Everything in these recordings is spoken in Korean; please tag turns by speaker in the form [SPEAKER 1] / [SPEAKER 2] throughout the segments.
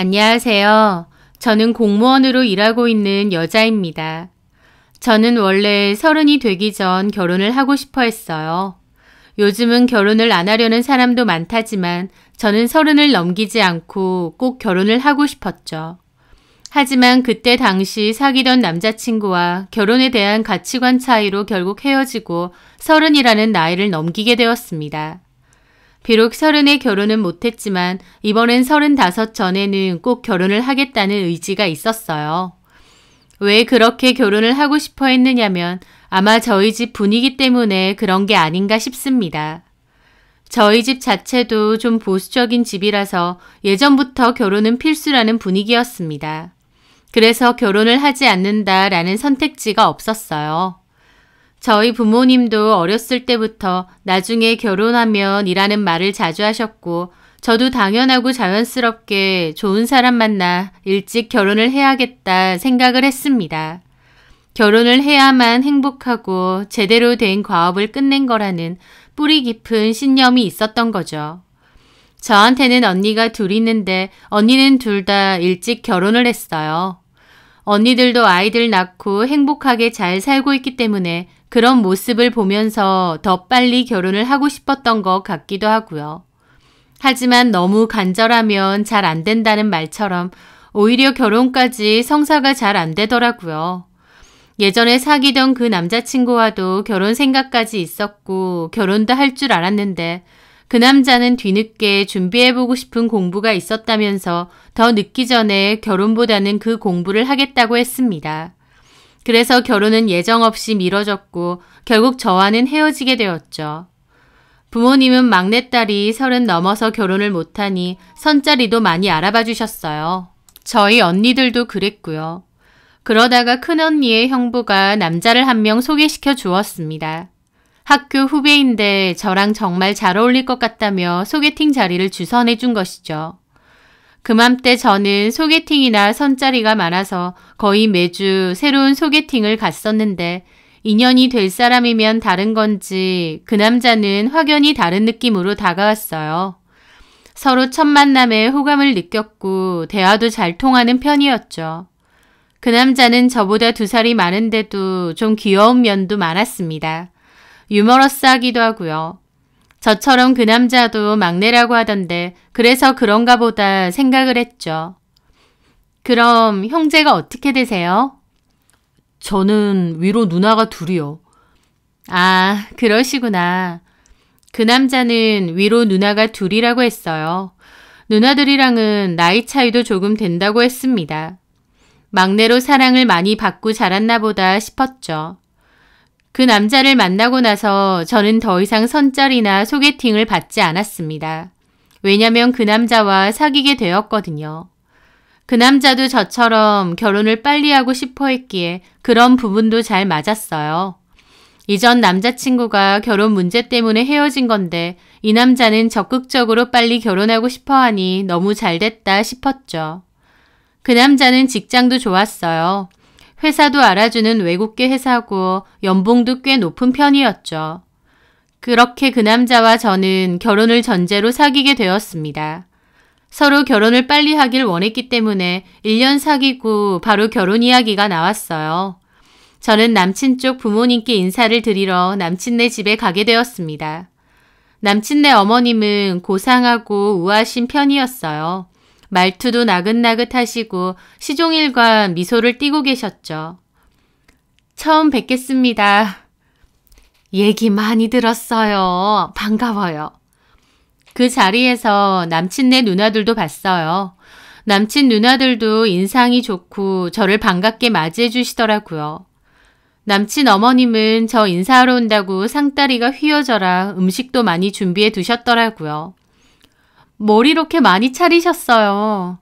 [SPEAKER 1] 안녕하세요. 저는 공무원으로 일하고 있는 여자입니다. 저는 원래 30이 되기 전 결혼을 하고 싶어 했어요. 요즘은 결혼을 안 하려는 사람도 많다지만 저는 30을 넘기지 않고 꼭 결혼을 하고 싶었죠. 하지만 그때 당시 사귀던 남자친구와 결혼에 대한 가치관 차이로 결국 헤어지고 30이라는 나이를 넘기게 되었습니다. 비록 30에 결혼은 못했지만 이번엔 35 전에는 꼭 결혼을 하겠다는 의지가 있었어요. 왜 그렇게 결혼을 하고 싶어 했느냐면 아마 저희 집 분위기 때문에 그런 게 아닌가 싶습니다. 저희 집 자체도 좀 보수적인 집이라서 예전부터 결혼은 필수라는 분위기였습니다. 그래서 결혼을 하지 않는다라는 선택지가 없었어요. 저희 부모님도 어렸을 때부터 나중에 결혼하면 이라는 말을 자주 하셨고 저도 당연하고 자연스럽게 좋은 사람 만나 일찍 결혼을 해야겠다 생각을 했습니다. 결혼을 해야만 행복하고 제대로 된 과업을 끝낸 거라는 뿌리 깊은 신념이 있었던 거죠. 저한테는 언니가 둘 있는데 언니는 둘 다 일찍 결혼을 했어요. 언니들도 아이들 낳고 행복하게 잘 살고 있기 때문에 그런 모습을 보면서 더 빨리 결혼을 하고 싶었던 것 같기도 하고요. 하지만 너무 간절하면 잘 안 된다는 말처럼 오히려 결혼까지 성사가 잘 안 되더라고요. 예전에 사귀던 그 남자친구와도 결혼 생각까지 있었고 결혼도 할 줄 알았는데 그 남자는 뒤늦게 준비해보고 싶은 공부가 있었다면서 더 늦기 전에 결혼보다는 그 공부를 하겠다고 했습니다. 그래서 결혼은 예정 없이 미뤄졌고 결국 저와는 헤어지게 되었죠. 부모님은 막내딸이 30 넘어서 결혼을 못하니 선자리도 많이 알아봐 주셨어요. 저희 언니들도 그랬고요. 그러다가 큰언니의 형부가 남자를 한 명 소개시켜 주었습니다. 학교 후배인데 저랑 정말 잘 어울릴 것 같다며 소개팅 자리를 주선해 준 것이죠. 그맘때 저는 소개팅이나 선자리가 많아서 거의 매주 새로운 소개팅을 갔었는데 인연이 될 사람이면 다른 건지 그 남자는 확연히 다른 느낌으로 다가왔어요. 서로 첫 만남에 호감을 느꼈고 대화도 잘 통하는 편이었죠. 그 남자는 저보다 2살이 많은데도 좀 귀여운 면도 많았습니다. 유머러스하기도 하고요. 저처럼 그 남자도 막내라고 하던데 그래서 그런가 보다 생각을 했죠. 그럼 형제가 어떻게 되세요?
[SPEAKER 2] 저는 위로 누나가 둘이요.
[SPEAKER 1] 아, 그러시구나. 그 남자는 위로 누나가 둘이라고 했어요. 누나들이랑은 나이 차이도 조금 된다고 했습니다. 막내로 사랑을 많이 받고 자랐나 보다 싶었죠. 그 남자를 만나고 나서 저는 더 이상 선짜리나 소개팅을 받지 않았습니다. 왜냐면 그 남자와 사귀게 되었거든요. 그 남자도 저처럼 결혼을 빨리 하고 싶어 했기에 그런 부분도 잘 맞았어요. 이전 남자친구가 결혼 문제 때문에 헤어진 건데 이 남자는 적극적으로 빨리 결혼하고 싶어 하니 너무 잘 됐다 싶었죠. 그 남자는 직장도 좋았어요. 회사도 알아주는 외국계 회사고 연봉도 꽤 높은 편이었죠. 그렇게 그 남자와 저는 결혼을 전제로 사귀게 되었습니다. 서로 결혼을 빨리 하길 원했기 때문에 1년 사귀고 바로 결혼 이야기가 나왔어요. 저는 남친 쪽 부모님께 인사를 드리러 남친네 집에 가게 되었습니다. 남친네 어머님은 고상하고 우아하신 편이었어요. 말투도 나긋나긋하시고 시종일관 미소를 띠고 계셨죠. 처음 뵙겠습니다. 얘기 많이 들었어요. 반가워요. 그 자리에서 남친네 누나들도 봤어요. 남친 누나들도 인상이 좋고 저를 반갑게 맞이해 주시더라고요. 남친 어머님은 저 인사하러 온다고 상다리가 휘어져라 음식도 많이 준비해 두셨더라고요. 뭘 이렇게 많이 차리셨어요?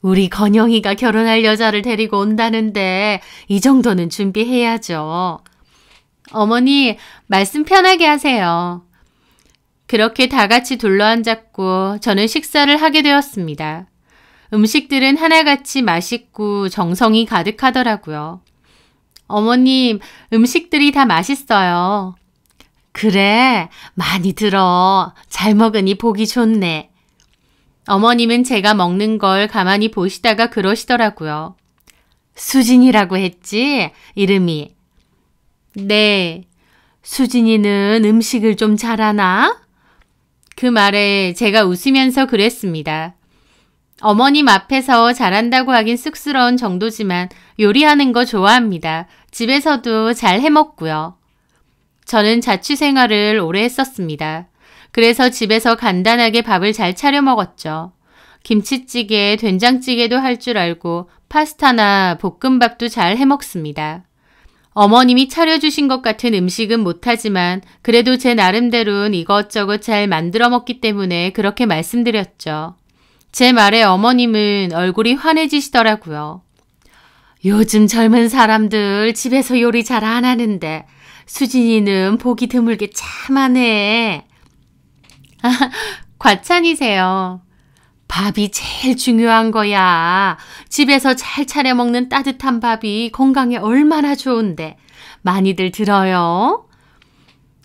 [SPEAKER 1] 우리 건영이가 결혼할 여자를 데리고 온다는데 이 정도는 준비해야죠. 어머니, 말씀 편하게 하세요. 그렇게 다 같이 둘러앉았고 저는 식사를 하게 되었습니다. 음식들은 하나같이 맛있고 정성이 가득하더라고요. 어머님, 음식들이 다 맛있어요. 그래, 많이 들어. 잘 먹으니 보기 좋네. 어머님은 제가 먹는 걸 가만히 보시다가 그러시더라고요. 수진이라고 했지? 이름이. 네. 수진이는 음식을 좀 잘하나? 그 말에 제가 웃으면서 그랬습니다. 어머님 앞에서 잘한다고 하긴 쑥스러운 정도지만 요리하는 거 좋아합니다. 집에서도 잘 해먹고요. 저는 자취생활을 오래 했었습니다. 그래서 집에서 간단하게 밥을 잘 차려 먹었죠. 김치찌개, 된장찌개도 할 줄 알고 파스타나 볶음밥도 잘 해먹습니다. 어머님이 차려주신 것 같은 음식은 못하지만 그래도 제 나름대로는 이것저것 잘 만들어 먹기 때문에 그렇게 말씀드렸죠. 제 말에 어머님은 얼굴이 환해지시더라고요. 요즘 젊은 사람들 집에서 요리 잘 안 하는데 수진이는 보기 드물게 참하네. 과찬이세요. 밥이 제일 중요한 거야. 집에서 잘 차려 먹는 따뜻한 밥이 건강에 얼마나 좋은데. 많이들 들어요.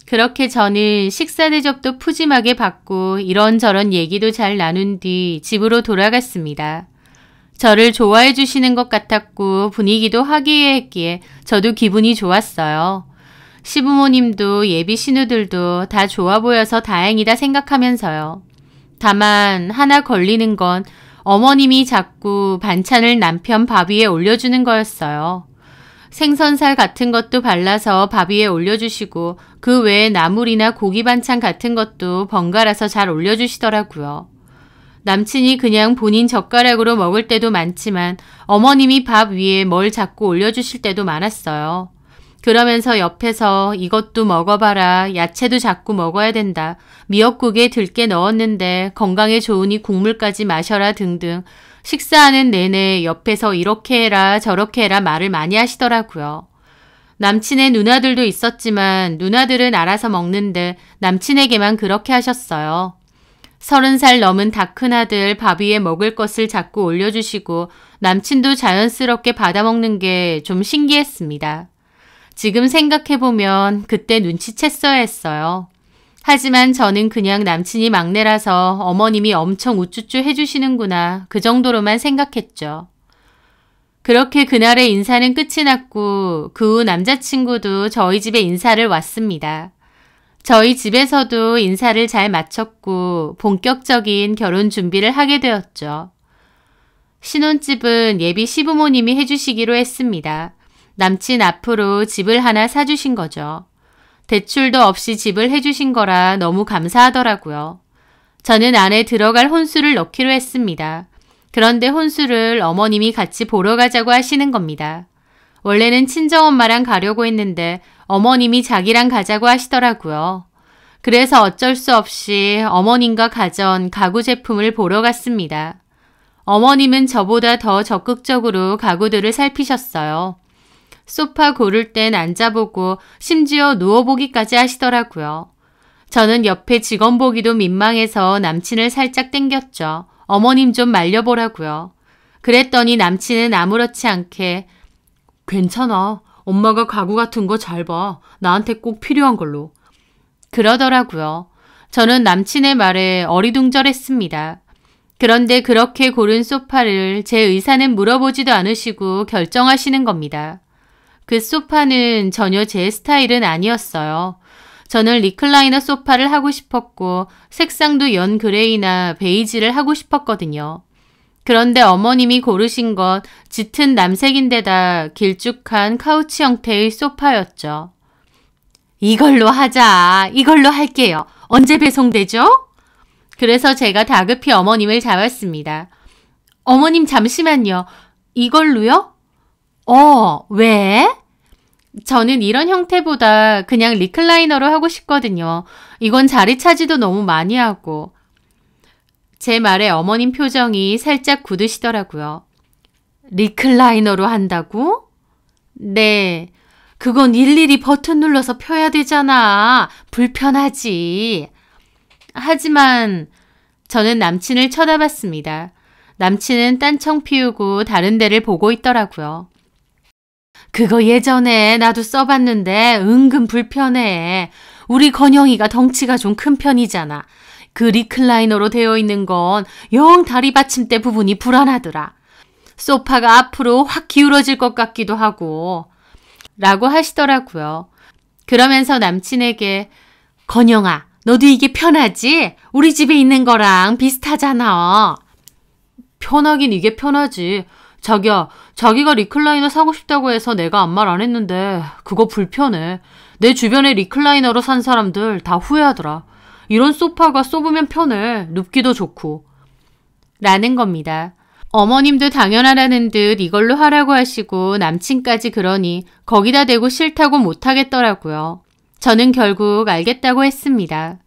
[SPEAKER 1] 그렇게 저는 식사 대접도 푸짐하게 받고 이런저런 얘기도 잘 나눈 뒤 집으로 돌아갔습니다. 저를 좋아해 주시는 것 같았고 분위기도 화기애애했기에 저도 기분이 좋았어요. 시부모님도 예비 신우들도 다 좋아 보여서 다행이다 생각하면서요. 다만 하나 걸리는 건 어머님이 자꾸 반찬을 남편 밥 위에 올려주는 거였어요. 생선살 같은 것도 발라서 밥 위에 올려주시고 그 외에 나물이나 고기 반찬 같은 것도 번갈아서 잘 올려주시더라고요. 남친이 그냥 본인 젓가락으로 먹을 때도 많지만 어머님이 밥 위에 뭘 자꾸 올려주실 때도 많았어요. 그러면서 옆에서 이것도 먹어봐라, 야채도 자꾸 먹어야 된다, 미역국에 들깨 넣었는데 건강에 좋으니 국물까지 마셔라 등등 식사하는 내내 옆에서 이렇게 해라 저렇게 해라 말을 많이 하시더라고요. 남친의 누나들도 있었지만 누나들은 알아서 먹는데 남친에게만 그렇게 하셨어요. 30살 넘은 다 큰아들 밥 위에 먹을 것을 자꾸 올려주시고 남친도 자연스럽게 받아먹는 게 좀 신기했습니다. 지금 생각해보면 그때 눈치챘어야 했어요. 하지만 저는 그냥 남친이 막내라서 어머님이 엄청 우쭈쭈 해주시는구나 그 정도로만 생각했죠. 그렇게 그날의 인사는 끝이 났고 그 후 남자친구도 저희 집에 인사를 왔습니다. 저희 집에서도 인사를 잘 마쳤고 본격적인 결혼 준비를 하게 되었죠. 신혼집은 예비 시부모님이 해주시기로 했습니다. 남친 앞으로 집을 하나 사주신 거죠. 대출도 없이 집을 해주신 거라 너무 감사하더라고요. 저는 안에 들어갈 혼수를 넣기로 했습니다. 그런데 혼수를 어머님이 같이 보러 가자고 하시는 겁니다. 원래는 친정엄마랑 가려고 했는데 어머님이 자기랑 가자고 하시더라고요. 그래서 어쩔 수 없이 어머님과 가전, 가구 제품을 보러 갔습니다. 어머님은 저보다 더 적극적으로 가구들을 살피셨어요. 소파 고를 땐 앉아보고 심지어 누워보기까지 하시더라고요. 저는 옆에 직원 보기도 민망해서 남친을 살짝 땡겼죠. 어머님 좀 말려보라고요. 그랬더니 남친은 아무렇지 않게 괜찮아. 엄마가 가구 같은 거 잘 봐. 나한테 꼭 필요한 걸로. 그러더라고요. 저는 남친의 말에 어리둥절했습니다. 그런데 그렇게 고른 소파를 제 의사는 물어보지도 않으시고 결정하시는 겁니다. 그 소파는 전혀 제 스타일은 아니었어요. 저는 리클라이너 소파를 하고 싶었고 색상도 연 그레이나 베이지를 하고 싶었거든요. 그런데 어머님이 고르신 건 짙은 남색인데다 길쭉한 카우치 형태의 소파였죠. 이걸로 하자. 이걸로 할게요. 언제 배송되죠? 그래서 제가 다급히 어머님을 잡았습니다. 어머님 잠시만요. 이걸로요? 왜? 저는 이런 형태보다 그냥 리클라이너로 하고 싶거든요. 이건 자리 차지도 너무 많이 하고. 제 말에 어머님 표정이 살짝 굳으시더라고요. 리클라이너로 한다고? 네. 그건 일일이 버튼 눌러서 펴야 되잖아. 불편하지. 하지만 저는 남친을 쳐다봤습니다. 남친은 딴청 피우고 다른 데를 보고 있더라고요. 그거 예전에 나도 써봤는데 은근 불편해. 우리 건영이가 덩치가 좀 큰 편이잖아. 그 리클라이너로 되어 있는 건 영 다리 받침대 부분이 불안하더라. 소파가 앞으로 확 기울어질 것 같기도 하고 라고 하시더라고요. 그러면서 남친에게 건영아, 너도 이게 편하지? 우리 집에 있는 거랑 비슷하잖아. 편하긴 이게 편하지. 자기야, 자기가 리클라이너 사고 싶다고 해서 내가 아무 말 안 했는데 그거 불편해. 내 주변에 리클라이너로 산 사람들 다 후회하더라. 이런 소파가 좁으면 편해. 눕기도 좋고. 라는 겁니다. 어머님도 당연하다는 듯 이걸로 하라고 하시고 남친까지 그러니 거기다 대고 싫다고 못하겠더라고요. 저는 결국 알겠다고 했습니다.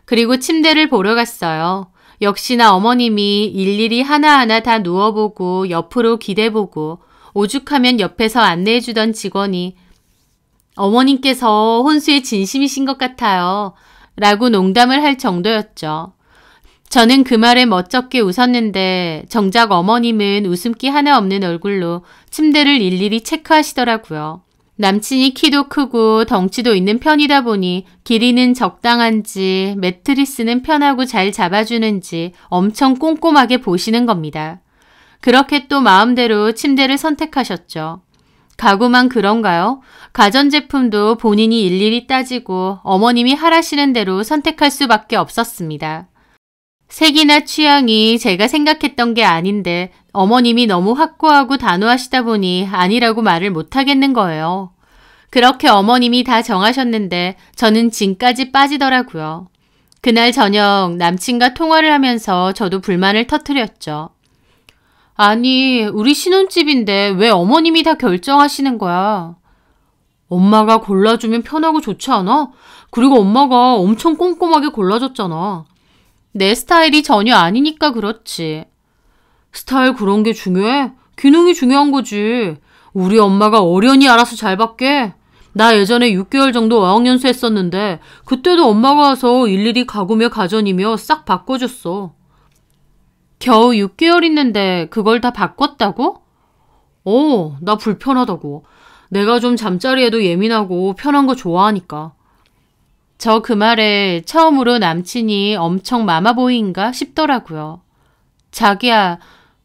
[SPEAKER 1] 그리고 침대를 보러 갔어요. 역시나 어머님이 일일이 하나하나 다 누워보고 옆으로 기대보고 오죽하면 옆에서 안내해주던 직원이 어머님께서 혼수에 진심이신 것 같아요. 라고 농담을 할 정도였죠. 저는 그 말에 멋쩍게 웃었는데 정작 어머님은 웃음기 하나 없는 얼굴로 침대를 일일이 체크하시더라고요. 남친이 키도 크고 덩치도 있는 편이다 보니 길이는 적당한지 매트리스는 편하고 잘 잡아주는지 엄청 꼼꼼하게 보시는 겁니다. 그렇게 또 마음대로 침대를 선택하셨죠. 가구만 그런가요? 가전제품도 본인이 일일이 따지고 어머님이 하라시는 대로 선택할 수밖에 없었습니다. 색이나 취향이 제가 생각했던 게 아닌데 어머님이 너무 확고하고 단호하시다 보니 아니라고 말을 못하겠는 거예요. 그렇게 어머님이 다 정하셨는데 저는 진까지 빠지더라고요. 그날 저녁 남친과 통화를 하면서 저도 불만을 터뜨렸죠. 아니, 우리 신혼집인데 왜 어머님이 다 결정하시는 거야? 엄마가 골라주면 편하고 좋지 않아? 그리고 엄마가 엄청 꼼꼼하게 골라줬잖아. 내 스타일이 전혀 아니니까 그렇지. 스타일 그런 게 중요해? 기능이 중요한 거지. 우리 엄마가 어련히 알아서 잘 받게. 나 예전에 6개월 정도 어학연수 했었는데 그때도 엄마가 와서 일일이 가구며 가전이며 싹 바꿔줬어. 겨우 6개월 있는데 그걸 다 바꿨다고? 나 불편하다고. 내가 좀 잠자리에도 예민하고 편한 거 좋아하니까. 저 그 말에 처음으로 남친이 엄청 마마보이인가 싶더라고요. 자기야,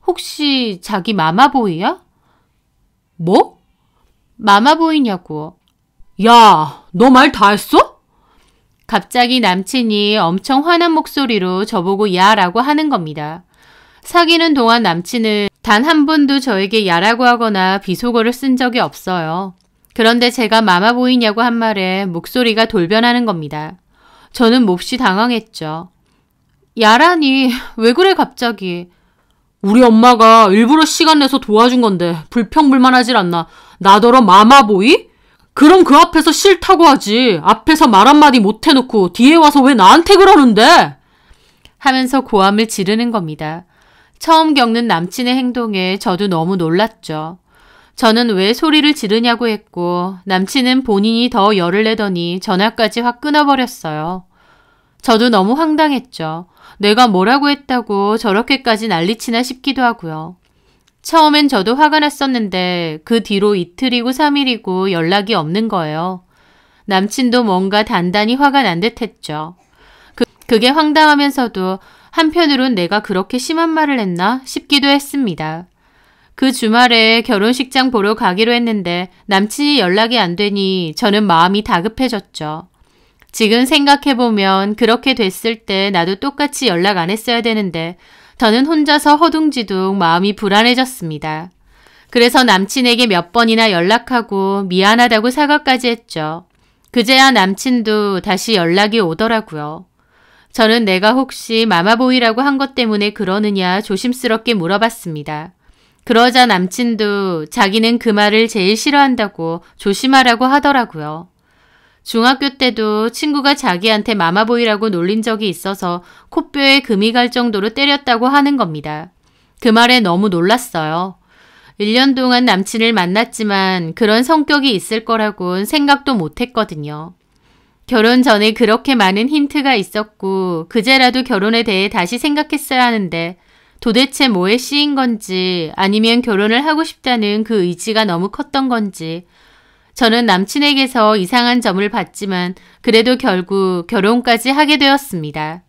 [SPEAKER 1] 혹시 자기 마마보이야? 뭐? 마마보이냐고. 야, 너 말 다 했어? 갑자기 남친이 엄청 화난 목소리로 저보고 야라고 하는 겁니다. 사귀는 동안 남친은 단 한 번도 저에게 야라고 하거나 비속어를 쓴 적이 없어요. 그런데 제가 마마보이냐고 한 말에 목소리가 돌변하는 겁니다. 저는 몹시 당황했죠. 야라니, 왜 그래 갑자기. 우리 엄마가 일부러 시간 내서 도와준 건데 불평불만하질 않나. 나더러 마마보이? 그럼 그 앞에서 싫다고 하지. 앞에서 말 한마디 못 해놓고 뒤에 와서 왜 나한테 그러는데? 하면서 고함을 지르는 겁니다. 처음 겪는 남친의 행동에 저도 너무 놀랐죠. 저는 왜 소리를 지르냐고 했고 남친은 본인이 더 열을 내더니 전화까지 확 끊어버렸어요. 저도 너무 황당했죠. 내가 뭐라고 했다고 저렇게까지 난리치나 싶기도 하고요. 처음엔 저도 화가 났었는데 그 뒤로 이틀이고 3일이고 연락이 없는 거예요. 남친도 뭔가 단단히 화가 난 듯 했죠. 그게 황당하면서도 한편으론 내가 그렇게 심한 말을 했나 싶기도 했습니다. 그 주말에 결혼식장 보러 가기로 했는데 남친이 연락이 안 되니 저는 마음이 다급해졌죠. 지금 생각해보면 그렇게 됐을 때 나도 똑같이 연락 안 했어야 되는데 저는 혼자서 허둥지둥 마음이 불안해졌습니다. 그래서 남친에게 몇 번이나 연락하고 미안하다고 사과까지 했죠. 그제야 남친도 다시 연락이 오더라고요. 저는 내가 혹시 마마보이라고 한 것 때문에 그러느냐 조심스럽게 물어봤습니다. 그러자 남친도 자기는 그 말을 제일 싫어한다고 조심하라고 하더라고요. 중학교 때도 친구가 자기한테 마마보이라고 놀린 적이 있어서 코뼈에 금이 갈 정도로 때렸다고 하는 겁니다. 그 말에 너무 놀랐어요. 1년 동안 남친을 만났지만 그런 성격이 있을 거라고는 생각도 못했거든요. 결혼 전에 그렇게 많은 힌트가 있었고 그제라도 결혼에 대해 다시 생각했어야 하는데 도대체 뭐에 씌인 건지 아니면 결혼을 하고 싶다는 그 의지가 너무 컸던 건지 저는 남친에게서 이상한 점을 봤지만 그래도 결국 결혼까지 하게 되었습니다.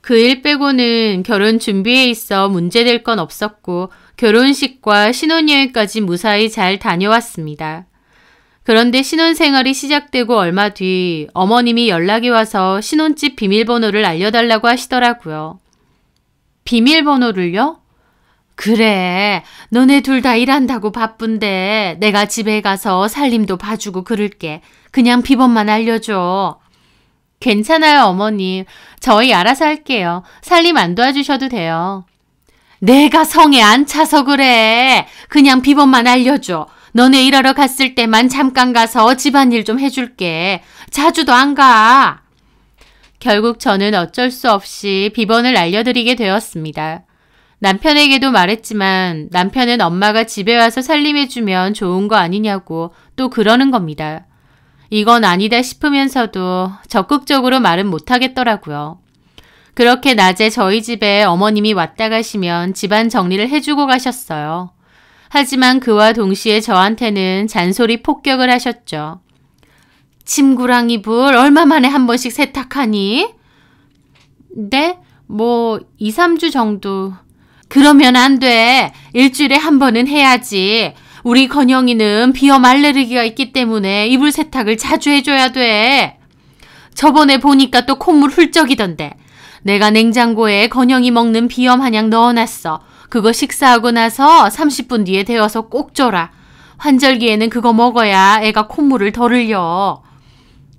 [SPEAKER 1] 그 일 빼고는 결혼 준비에 있어 문제될 건 없었고 결혼식과 신혼여행까지 무사히 잘 다녀왔습니다. 그런데 신혼생활이 시작되고 얼마 뒤 어머님이 연락이 와서 신혼집 비밀번호를 알려달라고 하시더라고요. 비밀번호를요? 그래, 너네 둘 다 일한다고 바쁜데 내가 집에 가서 살림도 봐주고 그럴게. 그냥 비번만 알려줘. 괜찮아요, 어머님. 저희 알아서 할게요. 살림 안 도와주셔도 돼요. 내가 성에 안 차서 그래. 그냥 비번만 알려줘. 너네 일하러 갔을 때만 잠깐 가서 집안일 좀 해줄게. 자주도 안 가. 결국 저는 어쩔 수 없이 비번을 알려드리게 되었습니다. 남편에게도 말했지만 남편은 엄마가 집에 와서 살림해주면 좋은 거 아니냐고 또 그러는 겁니다. 이건 아니다 싶으면서도 적극적으로 말은 못하겠더라고요. 그렇게 낮에 저희 집에 어머님이 왔다 가시면 집안 정리를 해주고 가셨어요. 하지만 그와 동시에 저한테는 잔소리 폭격을 하셨죠. 침구랑 이불 얼마 만에 한 번씩 세탁하니? 네? 2, 3주 정도. 그러면 안 돼. 일주일에 한 번은 해야지. 우리 건영이는 비염 알레르기가 있기 때문에 이불 세탁을 자주 해줘야 돼. 저번에 보니까 또 콧물 훌쩍이던데. 내가 냉장고에 건영이 먹는 비염 한약 넣어놨어. 그거 식사하고 나서 30분 뒤에 데워서 꼭 줘라. 환절기에는 그거 먹어야 애가 콧물을 덜 흘려.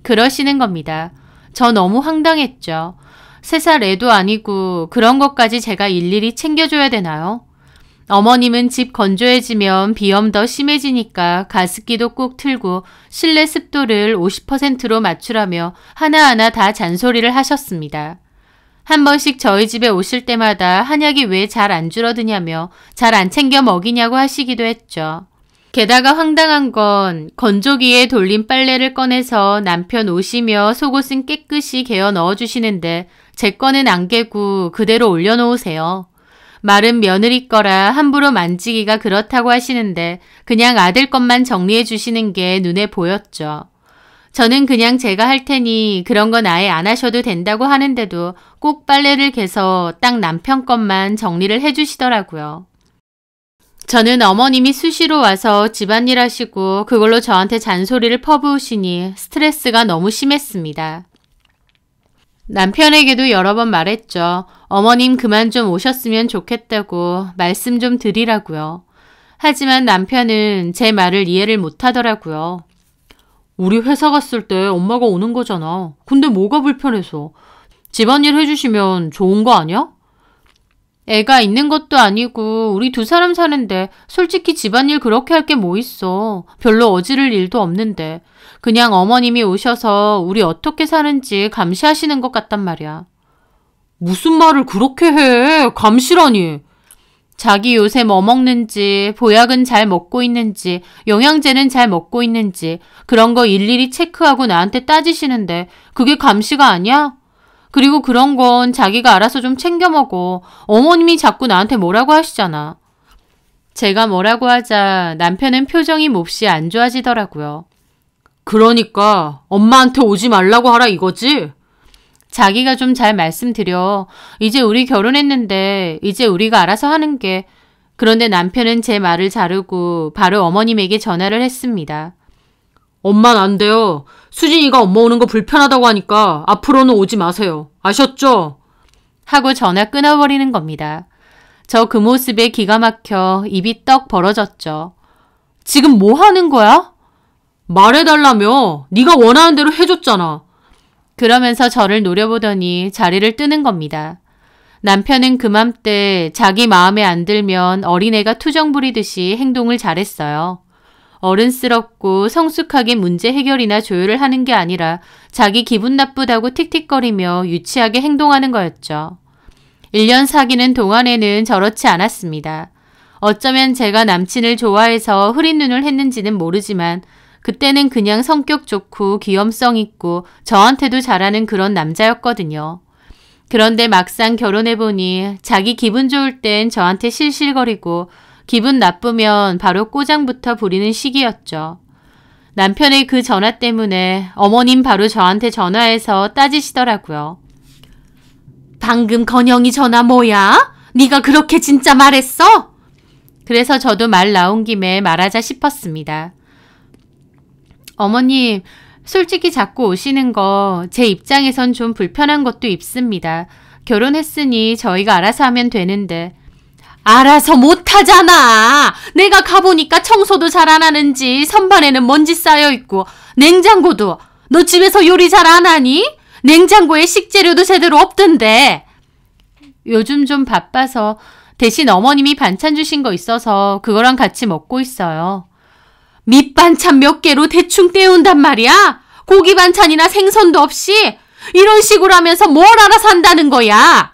[SPEAKER 1] 그러시는 겁니다. 저 너무 황당했죠. 3살 애도 아니고 그런 것까지 제가 일일이 챙겨줘야 되나요? 어머님은 집 건조해지면 비염 더 심해지니까 가습기도 꼭 틀고 실내 습도를 50%로 맞추라며 하나하나 다 잔소리를 하셨습니다. 한 번씩 저희 집에 오실 때마다 한약이 왜 잘 안 줄어드냐며 잘 안 챙겨 먹이냐고 하시기도 했죠. 게다가 황당한 건 건조기에 돌린 빨래를 꺼내서 남편 옷이며 속옷은 깨끗이 개어 넣어주시는데 제 거는 안 개고 그대로 올려놓으세요. 말은 며느리 거라 함부로 만지기가 그렇다고 하시는데 그냥 아들 것만 정리해 주시는 게 눈에 보였죠. 저는 그냥 제가 할 테니 그런 건 아예 안 하셔도 된다고 하는데도 꼭 빨래를 개서 딱 남편 것만 정리를 해주시더라고요. 저는 어머님이 수시로 와서 집안일 하시고 그걸로 저한테 잔소리를 퍼부으시니 스트레스가 너무 심했습니다. 남편에게도 여러 번 말했죠. 어머님 그만 좀 오셨으면 좋겠다고 말씀 좀 드리라고요. 하지만 남편은 제 말을 이해를 못하더라고요. 우리 회사 갔을 때 엄마가 오는 거잖아. 근데 뭐가 불편해서. 집안일 해주시면 좋은 거 아니야? 애가 있는 것도 아니고 우리 2사람 사는데 솔직히 집안일 그렇게 할 게 뭐 있어. 별로 어지를 일도 없는데. 그냥 어머님이 오셔서 우리 어떻게 사는지 감시하시는 것 같단 말이야. 무슨 말을 그렇게 해. 감시라니. 자기 요새 뭐 먹는지, 보약은 잘 먹고 있는지, 영양제는 잘 먹고 있는지 그런 거 일일이 체크하고 나한테 따지시는데 그게 감시가 아니야? 그리고 그런 건 자기가 알아서 좀 챙겨 먹어. 어머님이 자꾸 나한테 뭐라고 하시잖아. 제가 뭐라고 하자 남편은 표정이 몹시 안 좋아지더라고요. 그러니까 엄마한테 오지 말라고 하라 이거지? 자기가 좀 잘 말씀드려. 이제 우리 결혼했는데 이제 우리가 알아서 하는 게. 그런데 남편은 제 말을 자르고 바로 어머님에게 전화를 했습니다. 엄마는 안 돼요. 수진이가 엄마 오는 거 불편하다고 하니까 앞으로는 오지 마세요. 아셨죠? 하고 전화 끊어버리는 겁니다. 저 그 모습에 기가 막혀 입이 떡 벌어졌죠. 지금 뭐 하는 거야? 말해달라며. 네가 원하는 대로 해줬잖아. 그러면서 저를 노려보더니 자리를 뜨는 겁니다. 남편은 그맘때 자기 마음에 안 들면 어린애가 투정 부리듯이 행동을 잘했어요. 어른스럽고 성숙하게 문제 해결이나 조율을 하는 게 아니라 자기 기분 나쁘다고 틱틱거리며 유치하게 행동하는 거였죠. 1년 사귀는 동안에는 저렇지 않았습니다. 어쩌면 제가 남친을 좋아해서 흐린 눈을 했는지는 모르지만 그때는 그냥 성격 좋고 귀염성 있고 저한테도 잘하는 그런 남자였거든요. 그런데 막상 결혼해보니 자기 기분 좋을 땐 저한테 실실거리고 기분 나쁘면 바로 꼬장부터 부리는 시기였죠. 남편의 그 전화 때문에 어머님 바로 저한테 전화해서 따지시더라고요. 방금 건영이 전화 뭐야? 네가 그렇게 진짜 말했어? 그래서 저도 말 나온 김에 말하자 싶었습니다. 어머님, 솔직히 자꾸 오시는 거 제 입장에선 좀 불편한 것도 있습니다. 결혼했으니 저희가 알아서 하면 되는데. 알아서 못하잖아. 내가 가보니까 청소도 잘 안 하는지 선반에는 먼지 쌓여있고 냉장고도 너 집에서 요리 잘 안 하니? 냉장고에 식재료도 제대로 없던데. 요즘 좀 바빠서 대신 어머님이 반찬 주신 거 있어서 그거랑 같이 먹고 있어요. 밑반찬 몇 개로 대충 때운단 말이야? 고기 반찬이나 생선도 없이? 이런 식으로 하면서 뭘 알아서 한다는 거야?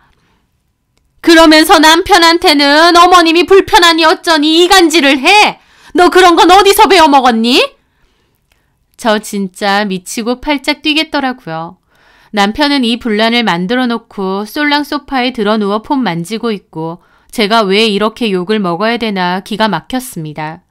[SPEAKER 1] 그러면서 남편한테는 어머님이 불편하니 어쩌니 이간질을 해? 너 그런 건 어디서 배워먹었니? 저 진짜 미치고 팔짝 뛰겠더라고요. 남편은 이 분란을 만들어 놓고 솔랑 소파에 들어 누워 폰 만지고 있고 제가 왜 이렇게 욕을 먹어야 되나 기가 막혔습니다.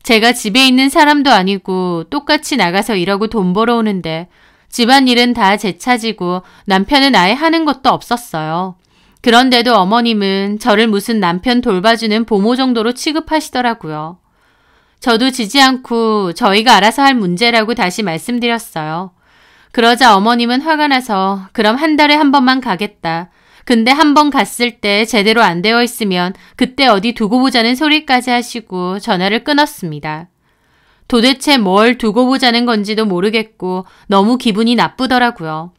[SPEAKER 1] 제가 집에 있는 사람도 아니고 똑같이 나가서 일하고 돈 벌어오는데 집안일은 다 제 차지고 남편은 아예 하는 것도 없었어요. 그런데도 어머님은 저를 무슨 남편 돌봐주는 보모 정도로 취급하시더라고요. 저도 지지 않고 저희가 알아서 할 문제라고 다시 말씀드렸어요. 그러자 어머님은 화가 나서 그럼 한 달에 한 번만 가겠다. 근데 한 번 갔을 때 제대로 안 되어 있으면 그때 어디 두고 보자는 소리까지 하시고 전화를 끊었습니다. 도대체 뭘 두고 보자는 건지도 모르겠고 너무 기분이 나쁘더라고요.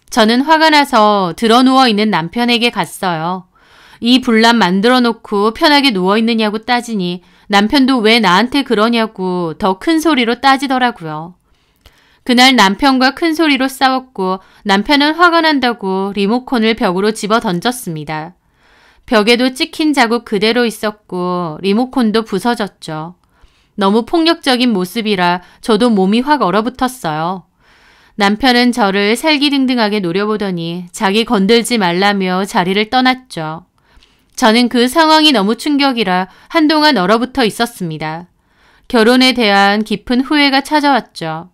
[SPEAKER 1] 저는 화가 나서 드러 누워 있는 남편에게 갔어요. 이 분란 만들어 놓고 편하게 누워 있느냐고 따지니 남편도 왜 나한테 그러냐고 더 큰 소리로 따지더라고요. 그날 남편과 큰 소리로 싸웠고 남편은 화가 난다고 리모컨을 벽으로 집어 던졌습니다. 벽에도 찍힌 자국 그대로 있었고 리모컨도 부서졌죠. 너무 폭력적인 모습이라 저도 몸이 확 얼어붙었어요. 남편은 저를 살기등등하게 노려보더니 자기 건들지 말라며 자리를 떠났죠. 저는 그 상황이 너무 충격이라 한동안 얼어붙어 있었습니다. 결혼에 대한 깊은 후회가 찾아왔죠.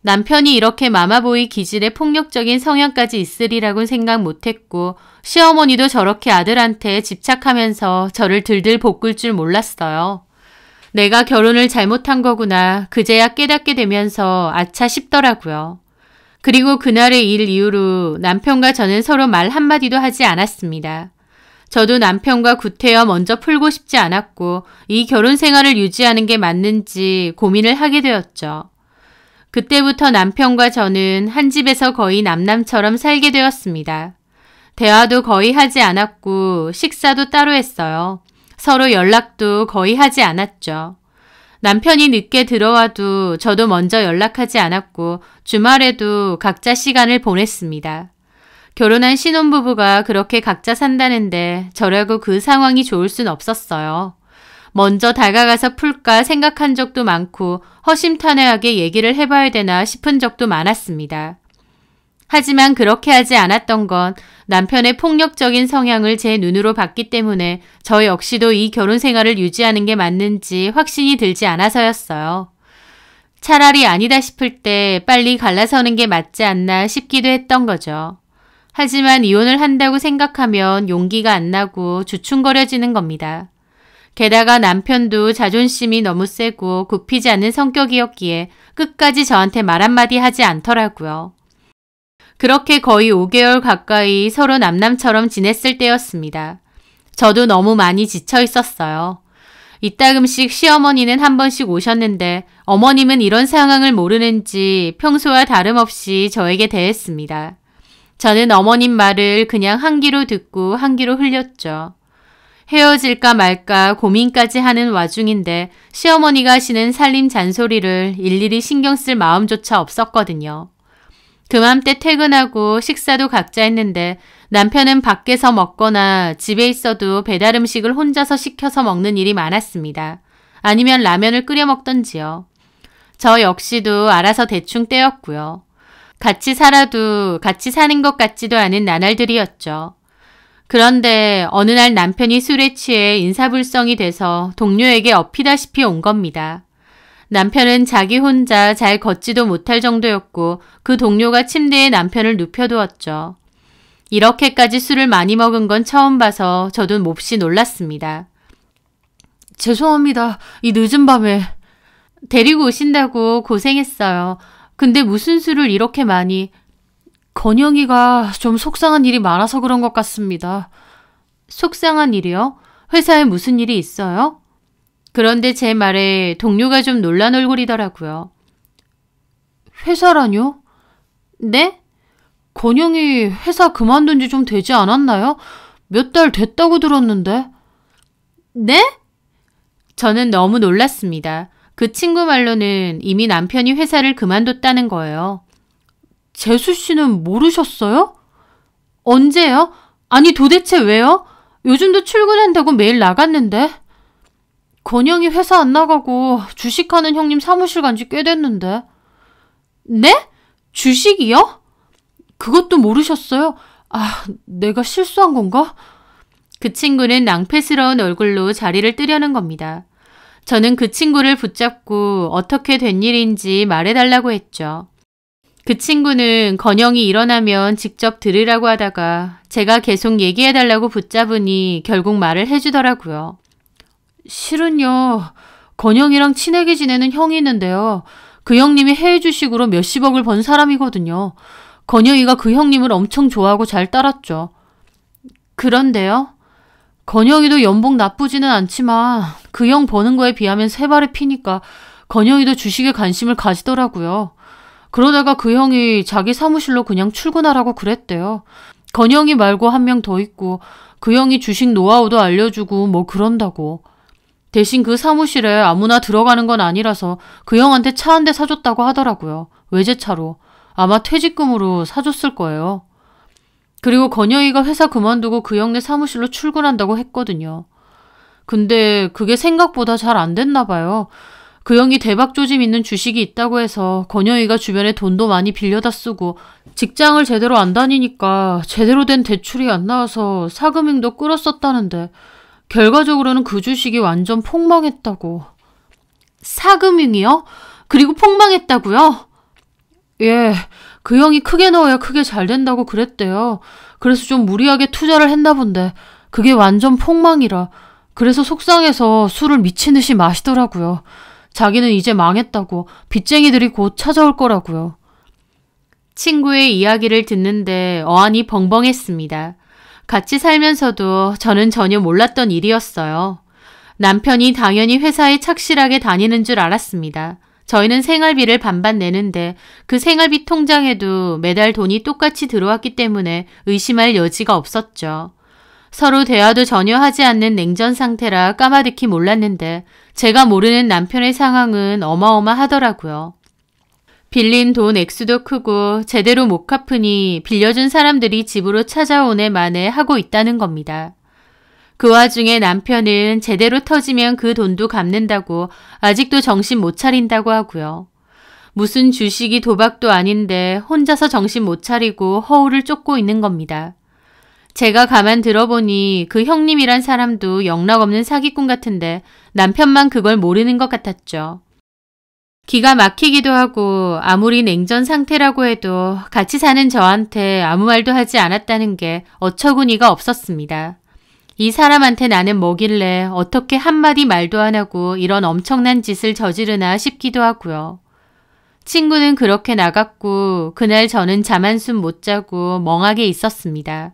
[SPEAKER 1] 남편이 이렇게 마마보이 기질의 폭력적인 성향까지 있으리라고는 생각 못했고 시어머니도 저렇게 아들한테 집착하면서 저를 들들 볶을 줄 몰랐어요. 내가 결혼을 잘못한 거구나 그제야 깨닫게 되면서 아차 싶더라고요. 그리고 그날의 일 이후로 남편과 저는 서로 말 한마디도 하지 않았습니다. 저도 남편과 구태여 먼저 풀고 싶지 않았고 이 결혼 생활을 유지하는 게 맞는지 고민을 하게 되었죠. 그때부터 남편과 저는 한 집에서 거의 남남처럼 살게 되었습니다. 대화도 거의 하지 않았고 식사도 따로 했어요. 서로 연락도 거의 하지 않았죠. 남편이 늦게 들어와도 저도 먼저 연락하지 않았고 주말에도 각자 시간을 보냈습니다. 결혼한 신혼부부가 그렇게 각자 산다는데 저라고 그 상황이 좋을 순 없었어요. 먼저 다가가서 풀까 생각한 적도 많고 허심탄회하게 얘기를 해봐야 되나 싶은 적도 많았습니다. 하지만 그렇게 하지 않았던 건 남편의 폭력적인 성향을 제 눈으로 봤기 때문에 저 역시도 이 결혼 생활을 유지하는 게 맞는지 확신이 들지 않아서였어요. 차라리 아니다 싶을 때 빨리 갈라서는 게 맞지 않나 싶기도 했던 거죠. 하지만 이혼을 한다고 생각하면 용기가 안 나고 주춤거려지는 겁니다. 게다가 남편도 자존심이 너무 세고 굽히지 않는 성격이었기에 끝까지 저한테 말 한마디 하지 않더라고요. 그렇게 거의 5개월 가까이 서로 남남처럼 지냈을 때였습니다. 저도 너무 많이 지쳐 있었어요. 이따금씩 시어머니는 한 번씩 오셨는데 어머님은 이런 상황을 모르는지 평소와 다름없이 저에게 대했습니다. 저는 어머님 말을 그냥 한 귀로 듣고 한 귀로 흘렸죠. 헤어질까 말까 고민까지 하는 와중인데 시어머니가 하시는 살림 잔소리를 일일이 신경 쓸 마음조차 없었거든요. 그맘때 퇴근하고 식사도 각자 했는데 남편은 밖에서 먹거나 집에 있어도 배달 음식을 혼자서 시켜서 먹는 일이 많았습니다. 아니면 라면을 끓여 먹던지요. 저 역시도 알아서 대충 때였고요. 같이 살아도 같이 사는 것 같지도 않은 나날들이었죠. 그런데 어느 날 남편이 술에 취해 인사불성이 돼서 동료에게 엎이다시피 온 겁니다. 남편은 자기 혼자 잘 걷지도 못할 정도였고 그 동료가 침대에 남편을 눕혀두었죠. 이렇게까지 술을 많이 먹은 건 처음 봐서 저도 몹시 놀랐습니다.
[SPEAKER 2] 죄송합니다. 이 늦은 밤에.
[SPEAKER 1] 데리고 오신다고 고생했어요. 근데 무슨 술을 이렇게 많이...
[SPEAKER 2] 건영이가 좀 속상한 일이 많아서 그런 것 같습니다.
[SPEAKER 1] 속상한 일이요? 회사에 무슨 일이 있어요? 그런데 제 말에 동료가 좀 놀란 얼굴이더라고요.
[SPEAKER 2] 회사라뇨?
[SPEAKER 1] 네?
[SPEAKER 2] 건영이 회사 그만둔 지 좀 되지 않았나요? 몇 달 됐다고 들었는데.
[SPEAKER 1] 네? 저는 너무 놀랐습니다. 그 친구 말로는 이미 남편이 회사를 그만뒀다는 거예요.
[SPEAKER 2] 재수 씨는 모르셨어요?
[SPEAKER 1] 언제요? 아니 도대체 왜요? 요즘도 출근한다고 매일 나갔는데.
[SPEAKER 2] 건영이 회사 안 나가고 주식하는 형님 사무실 간 지 꽤 됐는데.
[SPEAKER 1] 네? 주식이요?
[SPEAKER 2] 그것도 모르셨어요? 아, 내가 실수한 건가?
[SPEAKER 1] 그 친구는 낭패스러운 얼굴로 자리를 뜨려는 겁니다. 저는 그 친구를 붙잡고 어떻게 된 일인지 말해달라고 했죠. 그 친구는 건영이 일어나면 직접 들으라고 하다가 제가 계속 얘기해달라고 붙잡으니 결국 말을 해주더라고요.
[SPEAKER 2] 실은요, 건영이랑 친하게 지내는 형이 있는데요. 그 형님이 해외 주식으로 몇십억을 번 사람이거든요. 건영이가 그 형님을 엄청 좋아하고 잘 따랐죠.
[SPEAKER 1] 그런데요?
[SPEAKER 2] 건영이도 연봉 나쁘지는 않지만 그 형 버는 거에 비하면 세 발의 피니까 건영이도 주식에 관심을 가지더라고요. 그러다가 그 형이 자기 사무실로 그냥 출근하라고 그랬대요. 건영이 말고 한 명 더 있고 그 형이 주식 노하우도 알려주고 뭐 그런다고. 대신 그 사무실에 아무나 들어가는 건 아니라서 그 형한테 차 한 대 사줬다고 하더라고요. 외제차로. 아마 퇴직금으로 사줬을 거예요. 그리고 건영이가 회사 그만두고 그 형네 사무실로 출근한다고 했거든요. 근데 그게 생각보다 잘 안 됐나 봐요. 그 형이 대박 조짐 있는 주식이 있다고 해서 건영이가 주변에 돈도 많이 빌려다 쓰고 직장을 제대로 안 다니니까 제대로 된 대출이 안 나와서 사금융도 끌었었다는데 결과적으로는 그 주식이 완전 폭망했다고.
[SPEAKER 1] 사금융이요? 그리고 폭망했다고요?
[SPEAKER 2] 예, 그 형이 크게 넣어야 크게 잘 된다고 그랬대요. 그래서 좀 무리하게 투자를 했나 본데 그게 완전 폭망이라. 그래서 속상해서 술을 미친 듯이 마시더라고요. 자기는 이제 망했다고 빚쟁이들이 곧 찾아올 거라고요.
[SPEAKER 1] 친구의 이야기를 듣는데 어안이 벙벙했습니다. 같이 살면서도 저는 전혀 몰랐던 일이었어요. 남편이 당연히 회사에 착실하게 다니는 줄 알았습니다. 저희는 생활비를 반반 내는데 그 생활비 통장에도 매달 돈이 똑같이 들어왔기 때문에 의심할 여지가 없었죠. 서로 대화도 전혀 하지 않는 냉전 상태라 까마득히 몰랐는데 제가 모르는 남편의 상황은 어마어마하더라고요. 빌린 돈 액수도 크고 제대로 못 갚으니 빌려준 사람들이 집으로 찾아오네 마네 하고 있다는 겁니다. 그 와중에 남편은 제대로 터지면 그 돈도 갚는다고 아직도 정신 못 차린다고 하고요. 무슨 주식이 도박도 아닌데 혼자서 정신 못 차리고 허울을 쫓고 있는 겁니다. 제가 가만 들어보니 그 형님이란 사람도 영락없는 사기꾼 같은데 남편만 그걸 모르는 것 같았죠. 기가 막히기도 하고 아무리 냉전 상태라고 해도 같이 사는 저한테 아무 말도 하지 않았다는 게 어처구니가 없었습니다. 이 사람한테 나는 뭐길래 어떻게 한마디 말도 안 하고 이런 엄청난 짓을 저지르나 싶기도 하고요. 친구는 그렇게 나갔고 그날 저는 잠 한숨 못 자고 멍하게 있었습니다.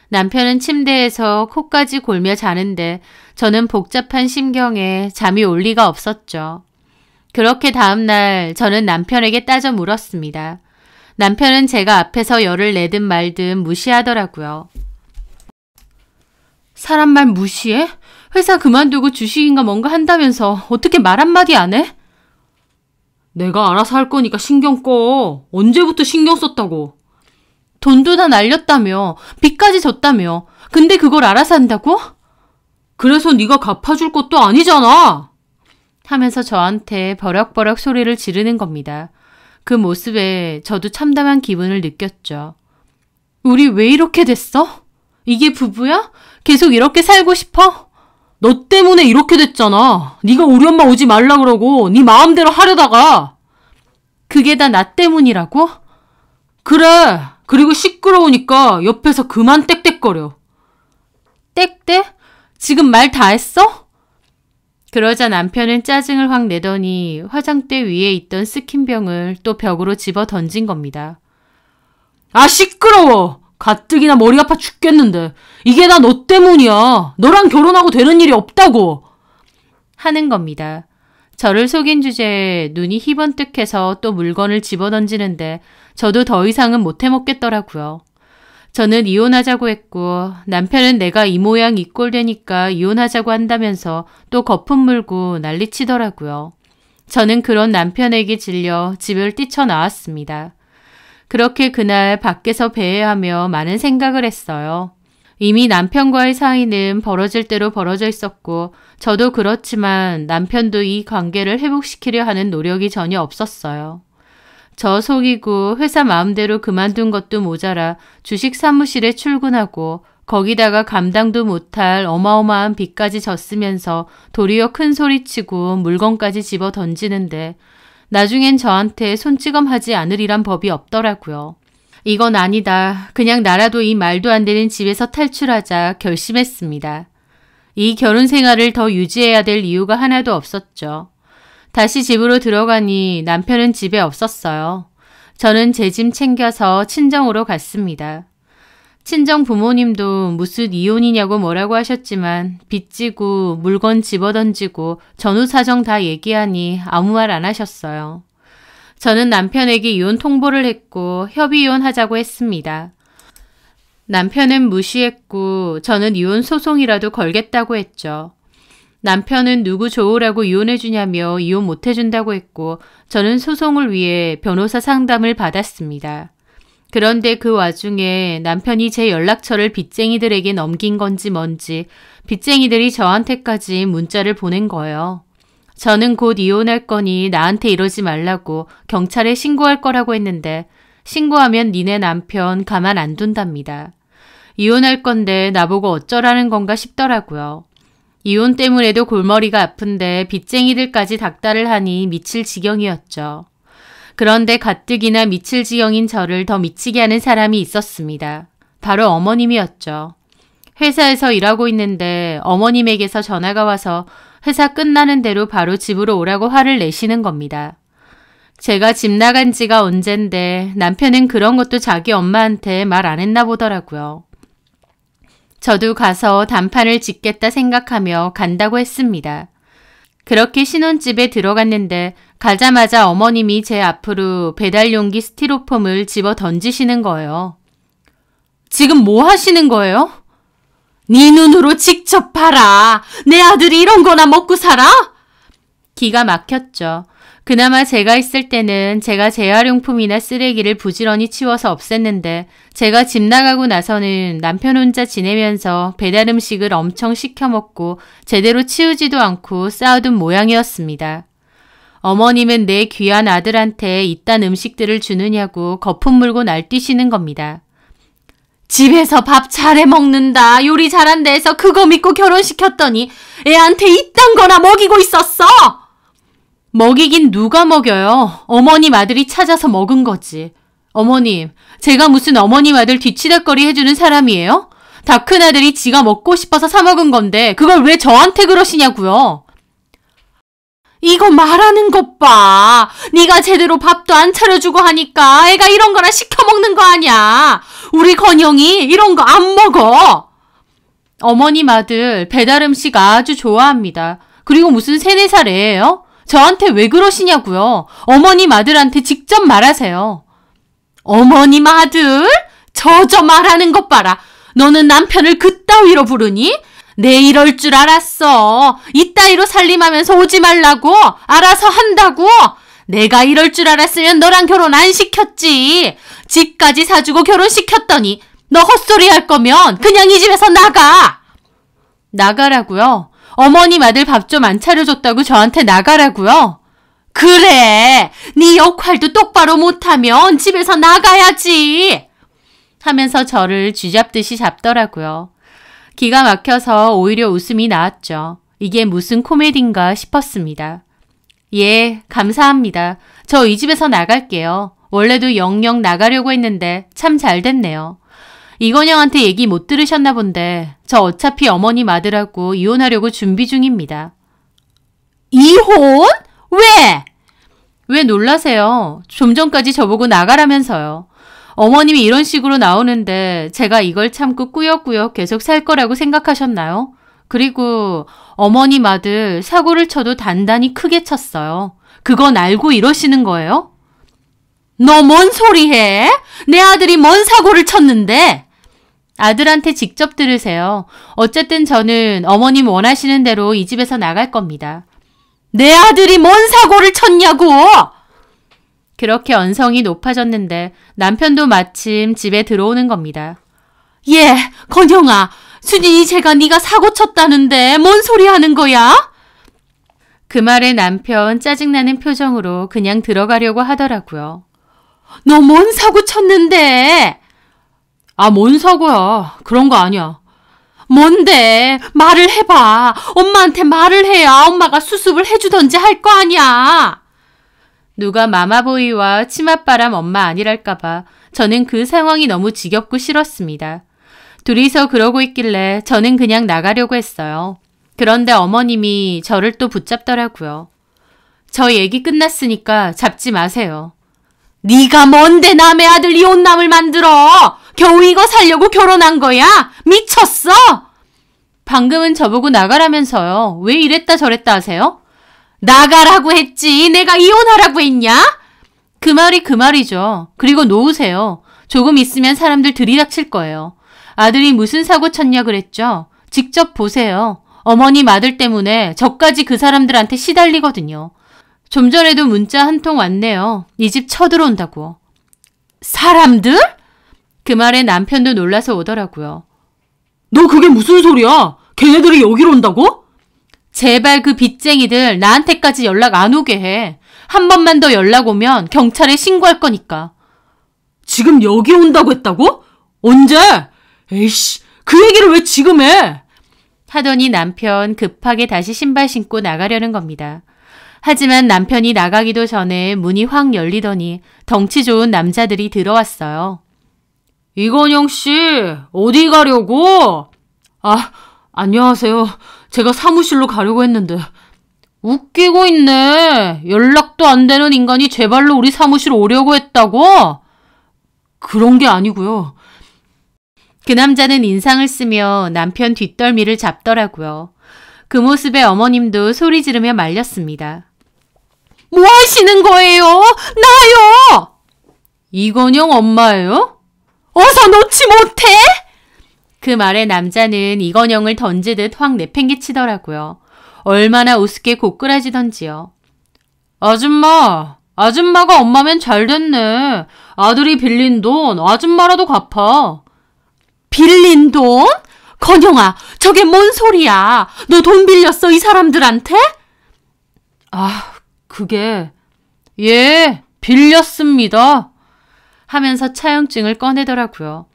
[SPEAKER 1] 남편은 침대에서 코까지 골며 자는데 저는 복잡한 심경에 잠이 올 리가 없었죠. 그렇게 다음날 저는 남편에게 따져 물었습니다. 남편은 제가 앞에서 열을 내든 말든 무시하더라고요.
[SPEAKER 2] 사람 말 무시해? 회사 그만두고 주식인가 뭔가 한다면서 어떻게 말 한마디 안 해? 내가 알아서 할 거니까 신경 꺼. 언제부터 신경 썼다고.
[SPEAKER 1] 돈도 다 날렸다며. 빚까지 졌다며. 근데 그걸 알아서 한다고?
[SPEAKER 2] 그래서 네가 갚아줄 것도 아니잖아.
[SPEAKER 1] 하면서 저한테 버럭버럭 소리를 지르는 겁니다. 그 모습에 저도 참담한 기분을 느꼈죠. 우리 왜 이렇게 됐어? 이게 부부야? 계속 이렇게 살고 싶어?
[SPEAKER 2] 너 때문에 이렇게 됐잖아. 네가 우리 엄마 오지 말라 그러고 네 마음대로 하려다가.
[SPEAKER 1] 그게 다 나 때문이라고?
[SPEAKER 2] 그래. 그리고 시끄러우니까 옆에서 그만 떽떽거려.
[SPEAKER 1] 땡땡? 지금 말 다 했어? 그러자 남편은 짜증을 확 내더니 화장대 위에 있던 스킨병을 또 벽으로 집어 던진 겁니다.
[SPEAKER 2] 아, 시끄러워. 가뜩이나 머리 아파 죽겠는데. 이게 다 너 때문이야. 너랑 결혼하고 되는 일이 없다고.
[SPEAKER 1] 하는 겁니다. 저를 속인 주제에 눈이 희번뜩해서 또 물건을 집어던지는데 저도 더 이상은 못 해먹겠더라고요. 저는 이혼하자고 했고 남편은 내가 이 모양 이 꼴 되니까 이혼하자고 한다면서 또 거품 물고 난리치더라고요. 저는 그런 남편에게 질려 집을 뛰쳐나왔습니다. 그렇게 그날 밖에서 배회하며 많은 생각을 했어요. 이미 남편과의 사이는 벌어질 대로 벌어져 있었고 저도 그렇지만 남편도 이 관계를 회복시키려 하는 노력이 전혀 없었어요. 저 속이고 회사 마음대로 그만둔 것도 모자라 주식 사무실에 출근하고 거기다가 감당도 못할 어마어마한 빚까지 졌으면서 도리어 큰 소리치고 물건까지 집어 던지는데 나중엔 저한테 손찌검하지 않으리란 법이 없더라고요. 이건 아니다. 그냥 나라도 이 말도 안 되는 집에서 탈출하자 결심했습니다. 이 결혼 생활을 더 유지해야 될 이유가 하나도 없었죠. 다시 집으로 들어가니 남편은 집에 없었어요. 저는 제 짐 챙겨서 친정으로 갔습니다. 친정 부모님도 무슨 이혼이냐고 뭐라고 하셨지만 빚지고 물건 집어던지고 전후 사정 다 얘기하니 아무 말 안 하셨어요. 저는 남편에게 이혼 통보를 했고 협의 이혼하자고 했습니다. 남편은 무시했고 저는 이혼 소송이라도 걸겠다고 했죠. 남편은 누구 좋으라고 이혼해주냐며 이혼 못해준다고 했고 저는 소송을 위해 변호사 상담을 받았습니다. 그런데 그 와중에 남편이 제 연락처를 빚쟁이들에게 넘긴 건지 뭔지 빚쟁이들이 저한테까지 문자를 보낸 거예요. 저는 곧 이혼할 거니 나한테 이러지 말라고 경찰에 신고할 거라고 했는데 신고하면 니네 남편 가만 안 둔답니다. 이혼할 건데 나보고 어쩌라는 건가 싶더라고요. 이혼 때문에도 골머리가 아픈데 빚쟁이들까지 닥달을 하니 미칠 지경이었죠. 그런데 가뜩이나 미칠 지경인 저를 더 미치게 하는 사람이 있었습니다. 바로 어머님이었죠. 회사에서 일하고 있는데 어머님에게서 전화가 와서 회사 끝나는 대로 바로 집으로 오라고 화를 내시는 겁니다. 제가 집 나간 지가 언젠데 남편은 그런 것도 자기 엄마한테 말 안 했나 보더라고요. 저도 가서 단판을 짓겠다 생각하며 간다고 했습니다. 그렇게 신혼집에 들어갔는데 가자마자 어머님이 제 앞으로 배달용기 스티로폼을 집어 던지시는 거예요. 지금 뭐 하시는 거예요? 네 눈으로 직접 봐라. 내 아들이 이런 거나 먹고 살아? 기가 막혔죠. 그나마 제가 있을 때는 제가 재활용품이나 쓰레기를 부지런히 치워서 없앴는데 제가 집 나가고 나서는 남편 혼자 지내면서 배달 음식을 엄청 시켜 먹고 제대로 치우지도 않고 쌓아둔 모양이었습니다. 어머님은 내 귀한 아들한테 이딴 음식들을 주느냐고 거품 물고 날뛰시는 겁니다. 집에서 밥 잘해 먹는다, 요리 잘한다 해서 그거 믿고 결혼시켰더니 애한테 이딴 거나 먹이고 있었어! 먹이긴 누가 먹여요? 어머님 아들이 찾아서 먹은 거지. 어머님, 제가 무슨 어머님 아들 뒤치다꺼리 해주는 사람이에요? 다 큰아들이 지가 먹고 싶어서 사 먹은 건데 그걸 왜 저한테 그러시냐고요? 이거 말하는 것 봐. 네가 제대로 밥도 안 차려주고 하니까 애가 이런 거나 시켜 먹는 거 아니야. 우리 건영이 이런 거 안 먹어. 어머님 아들 배달 음식 아주 좋아합니다. 그리고 무슨 3, 4살 애예요? 저한테 왜 그러시냐고요. 어머님 아들한테 직접 말하세요. 어머님 아들? 저 말하는 것 봐라. 너는 남편을 그따위로 부르니? 내 이럴 줄 알았어. 이따위로 살림하면서 오지 말라고. 알아서 한다고. 내가 이럴 줄 알았으면 너랑 결혼 안 시켰지. 집까지 사주고 결혼시켰더니 너 헛소리 할 거면 그냥 이 집에서 나가. 나가라고요? 어머님 아들 밥 좀 안 차려줬다고 저한테 나가라고요? 그래, 네 역할도 똑바로 못하면 집에서 나가야지. 하면서 저를 쥐잡듯이 잡더라고요. 기가 막혀서 오히려 웃음이 나왔죠. 이게 무슨 코미디인가 싶었습니다. 예, 감사합니다. 저 이 집에서 나갈게요. 원래도 영영 나가려고 했는데 참 잘 됐네요. 이건영한테 얘기 못 들으셨나 본데 저 어차피 어머님 아들하고 이혼하려고 준비 중입니다.
[SPEAKER 2] 이혼? 왜?
[SPEAKER 1] 왜 놀라세요? 좀 전까지 저보고 나가라면서요. 어머님이 이런 식으로 나오는데 제가 이걸 참고 꾸역꾸역 계속 살 거라고 생각하셨나요? 그리고 어머님 아들 사고를 쳐도 단단히 크게 쳤어요. 그건 알고 이러시는 거예요?
[SPEAKER 2] 너 뭔 소리 해? 내 아들이 뭔 사고를 쳤는데?
[SPEAKER 1] 아들한테 직접 들으세요. 어쨌든 저는 어머님 원하시는 대로 이 집에서 나갈 겁니다.
[SPEAKER 2] 내 아들이 뭔 사고를 쳤냐고!
[SPEAKER 1] 그렇게 언성이 높아졌는데 남편도 마침 집에 들어오는 겁니다.
[SPEAKER 2] 예, 건영아, 수진이 제가 네가 사고 쳤다는데 뭔 소리 하는 거야?
[SPEAKER 1] 그 말에 남편 짜증나는 표정으로 그냥 들어가려고 하더라고요.
[SPEAKER 2] 너 뭔 사고 쳤는데?
[SPEAKER 1] 아, 뭔 사고야. 그런 거 아니야.
[SPEAKER 2] 뭔데? 말을 해봐. 엄마한테 말을 해야 엄마가 수습을 해주던지 할 거 아니야.
[SPEAKER 1] 누가 마마보이와 치맛바람 엄마 아니랄까봐 저는 그 상황이 너무 지겹고 싫었습니다. 둘이서 그러고 있길래 저는 그냥 나가려고 했어요. 그런데 어머님이 저를 또 붙잡더라고요. 저 얘기 끝났으니까 잡지 마세요.
[SPEAKER 2] 네가 뭔데 남의 아들 이혼남을 만들어? 겨우 이거 살려고 결혼한 거야? 미쳤어?
[SPEAKER 1] 방금은 저보고 나가라면서요. 왜 이랬다 저랬다 하세요?
[SPEAKER 2] 나가라고 했지. 내가 이혼하라고 했냐?
[SPEAKER 1] 그 말이 그 말이죠. 그리고 놓으세요. 조금 있으면 사람들 들이닥칠 거예요. 아들이 무슨 사고 쳤냐 그랬죠? 직접 보세요. 어머님 아들 때문에 저까지 그 사람들한테 시달리거든요. 좀 전에도 문자 한 통 왔네요. 이 집 쳐들어온다고.
[SPEAKER 2] 사람들?
[SPEAKER 1] 그 말에 남편도 놀라서 오더라고요.
[SPEAKER 2] 너 그게 무슨 소리야? 걔네들이 여기로 온다고?
[SPEAKER 1] 제발 그 빚쟁이들 나한테까지 연락 안 오게 해. 한 번만 더 연락 오면 경찰에 신고할 거니까.
[SPEAKER 2] 지금 여기 온다고 했다고? 언제? 에이씨, 그 얘기를 왜 지금 해?
[SPEAKER 1] 하더니 남편 급하게 다시 신발 신고 나가려는 겁니다. 하지만 남편이 나가기도 전에 문이 확 열리더니 덩치 좋은 남자들이 들어왔어요.
[SPEAKER 2] 이건영 씨, 어디 가려고? 아, 안녕하세요. 제가 사무실로 가려고 했는데.
[SPEAKER 1] 웃기고 있네. 연락도 안 되는 인간이 제 발로 우리 사무실 오려고 했다고?
[SPEAKER 2] 그런 게 아니고요.
[SPEAKER 1] 그 남자는 인상을 쓰며 남편 뒷덜미를 잡더라고요. 그 모습에 어머님도 소리 지르며 말렸습니다.
[SPEAKER 2] 뭐 하시는 거예요? 나요!
[SPEAKER 1] 이건영 엄마예요?
[SPEAKER 2] 어서 놓지 못해?
[SPEAKER 1] 그 말에 남자는 이건영을 던지듯 확 내팽개치더라고요. 얼마나 우습게 고꾸라지던지요. 아줌마가 엄마면 잘 됐네. 아들이 빌린 돈 아줌마라도 갚아.
[SPEAKER 2] 빌린 돈? 건영아, 저게 뭔 소리야? 너 돈 빌렸어, 이 사람들한테?
[SPEAKER 1] 아, 그게... 예, 빌렸습니다. 하면서 차용증을 꺼내더라고요.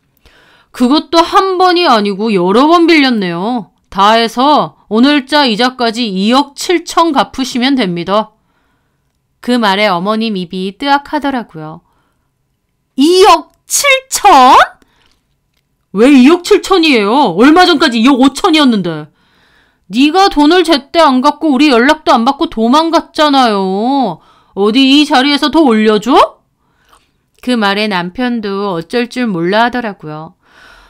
[SPEAKER 1] 그것도 한 번이 아니고 여러 번 빌렸네요. 다 해서 오늘자 이자까지 2억 7천 갚으시면 됩니다. 그 말에 어머님 입이 뜨악하더라고요.
[SPEAKER 2] 2억 7천?
[SPEAKER 1] 왜 2억 7천이에요? 얼마 전까지 2억 5천이었는데. 네가 돈을 제때 안 갚고 우리 연락도 안 받고 도망갔잖아요. 어디 이 자리에서 더 올려줘? 그 말에 남편도 어쩔 줄 몰라 하더라고요.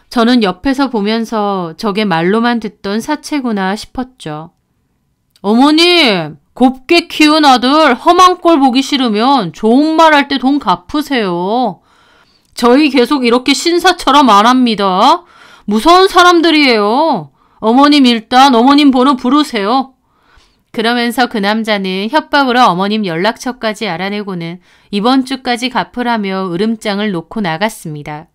[SPEAKER 1] 저는 옆에서 보면서 저게 말로만 듣던 사채구나 싶었죠. 어머님, 곱게 키운 아들 험한 꼴 보기 싫으면 좋은 말 할 때 돈 갚으세요. 저희 계속 이렇게 신사처럼 안 합니다. 무서운 사람들이에요. 어머님 일단 어머님 번호 부르세요. 그러면서 그 남자는 협박으로 어머님 연락처까지 알아내고는 이번 주까지 갚으라며 으름장을 놓고 나갔습니다.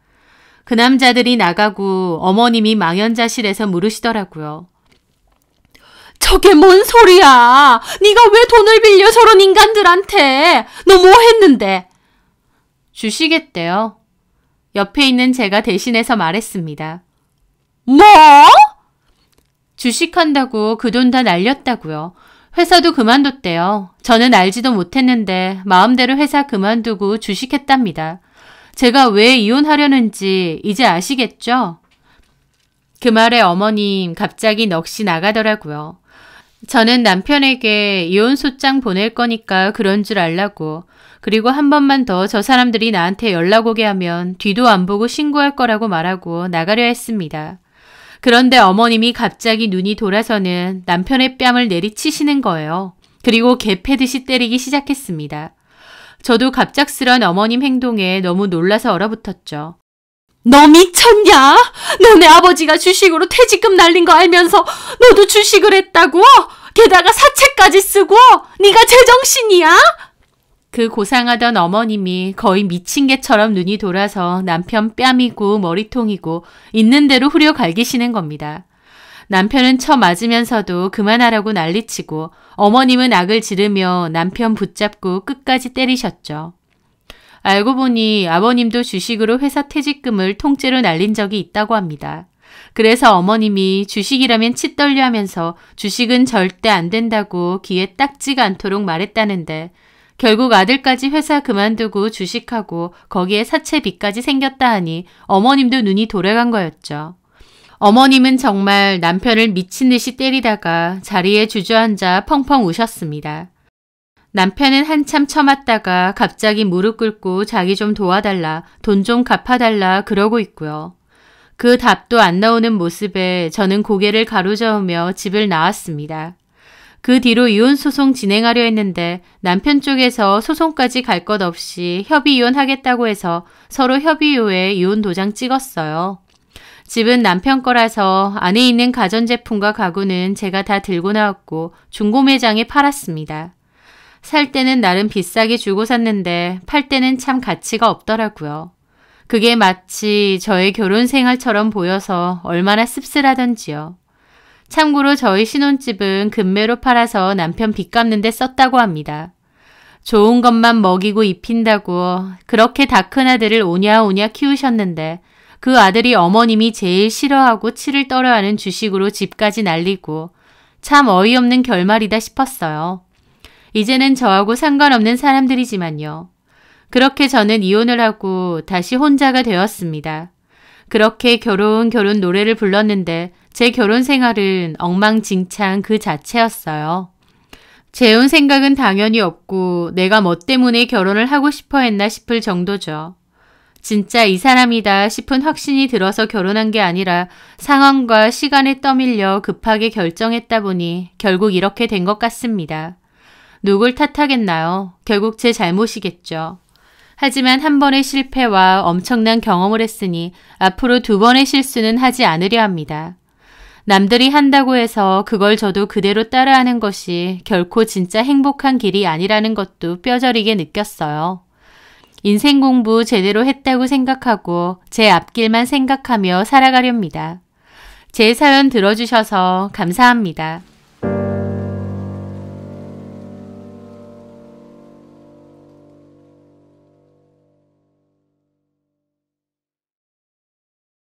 [SPEAKER 1] 그 남자들이 나가고 어머님이 망연자실해서 물으시더라고요.
[SPEAKER 2] 저게 뭔 소리야? 네가 왜 돈을 빌려 저런 인간들한테? 너 뭐 했는데?
[SPEAKER 1] 주시겠대요. 옆에 있는 제가 대신해서 말했습니다.
[SPEAKER 2] 뭐?
[SPEAKER 1] 주식한다고 그 돈 다 날렸다고요. 회사도 그만뒀대요. 저는 알지도 못했는데 마음대로 회사 그만두고 주식했답니다. 제가 왜 이혼하려는지 이제 아시겠죠? 그 말에 어머님 갑자기 넋이 나가더라고요. 저는 남편에게 이혼 소장 보낼 거니까 그런 줄 알라고, 그리고 한 번만 더 저 사람들이 나한테 연락 오게 하면 뒤도 안 보고 신고할 거라고 말하고 나가려 했습니다. 그런데 어머님이 갑자기 눈이 돌아서는 남편의 뺨을 내리치시는 거예요. 그리고 개 패듯이 때리기 시작했습니다. 저도 갑작스런 어머님 행동에 너무 놀라서 얼어붙었죠. 너 미쳤냐? 너네 아버지가 주식으로 퇴직금 날린 거 알면서 너도 주식을 했다고? 게다가 사채까지 쓰고? 네가 제정신이야? 그 고상하던 어머님이 거의 미친 개처럼 눈이 돌아서 남편 뺨이고 머리통이고 있는 대로 후려 갈기시는 겁니다. 남편은 쳐 맞으면서도 그만하라고 난리치고 어머님은 악을 지르며 남편 붙잡고 끝까지 때리셨죠. 알고 보니 아버님도 주식으로 회사 퇴직금을 통째로 날린 적이 있다고 합니다. 그래서 어머님이 주식이라면 치떨려 하면서 주식은 절대 안 된다고 귀에 딱지가 않도록 말했다는데 결국 아들까지 회사 그만두고 주식하고 거기에 사채빚까지 생겼다 하니 어머님도 눈이 돌아간 거였죠. 어머님은 정말 남편을 미친 듯이 때리다가 자리에 주저앉아 펑펑 우셨습니다. 남편은 한참 처맞다가 갑자기 무릎 꿇고 자기 좀 도와달라, 돈 좀 갚아달라 그러고 있고요. 그 답도 안 나오는 모습에 저는 고개를 가로저으며 집을 나왔습니다. 그 뒤로 이혼소송 진행하려 했는데 남편 쪽에서 소송까지 갈 것 없이 협의이혼하겠다고 해서 서로 협의호에 이혼 도장 찍었어요. 집은 남편 거라서 안에 있는 가전제품과 가구는 제가 다 들고 나왔고 중고매장에 팔았습니다. 살 때는 나름 비싸게 주고 샀는데 팔 때는 참 가치가 없더라고요. 그게 마치 저의 결혼 생활처럼 보여서 얼마나 씁쓸하던지요. 참고로 저희 신혼집은 금매로 팔아서 남편 빚 갚는 데 썼다고 합니다. 좋은 것만 먹이고 입힌다고 그렇게 다 큰 아들을 오냐오냐 키우셨는데 그 아들이 어머님이 제일 싫어하고 치를 떨어하는 주식으로 집까지 날리고 참 어이없는 결말이다 싶었어요. 이제는 저하고 상관없는 사람들이지만요. 그렇게 저는 이혼을 하고 다시 혼자가 되었습니다. 그렇게 결혼 노래를 불렀는데 제 결혼 생활은 엉망진창 그 자체였어요. 재혼 생각은 당연히 없고 내가 뭐 때문에 결혼을 하고 싶어 했나 싶을 정도죠. 진짜 이 사람이다 싶은 확신이 들어서 결혼한 게 아니라 상황과 시간에 떠밀려 급하게 결정했다 보니 결국 이렇게 된 것 같습니다. 누굴 탓하겠나요? 결국 제 잘못이겠죠. 하지만 한 번의 실패와 엄청난 경험을 했으니 앞으로 2번의 실수는 하지 않으려 합니다. 남들이 한다고 해서 그걸 저도 그대로 따라하는 것이 결코 진짜 행복한 길이 아니라는 것도 뼈저리게 느꼈어요. 인생 공부 제대로 했다고 생각하고 제 앞길만 생각하며 살아가렵니다. 제 사연 들어주셔서 감사합니다.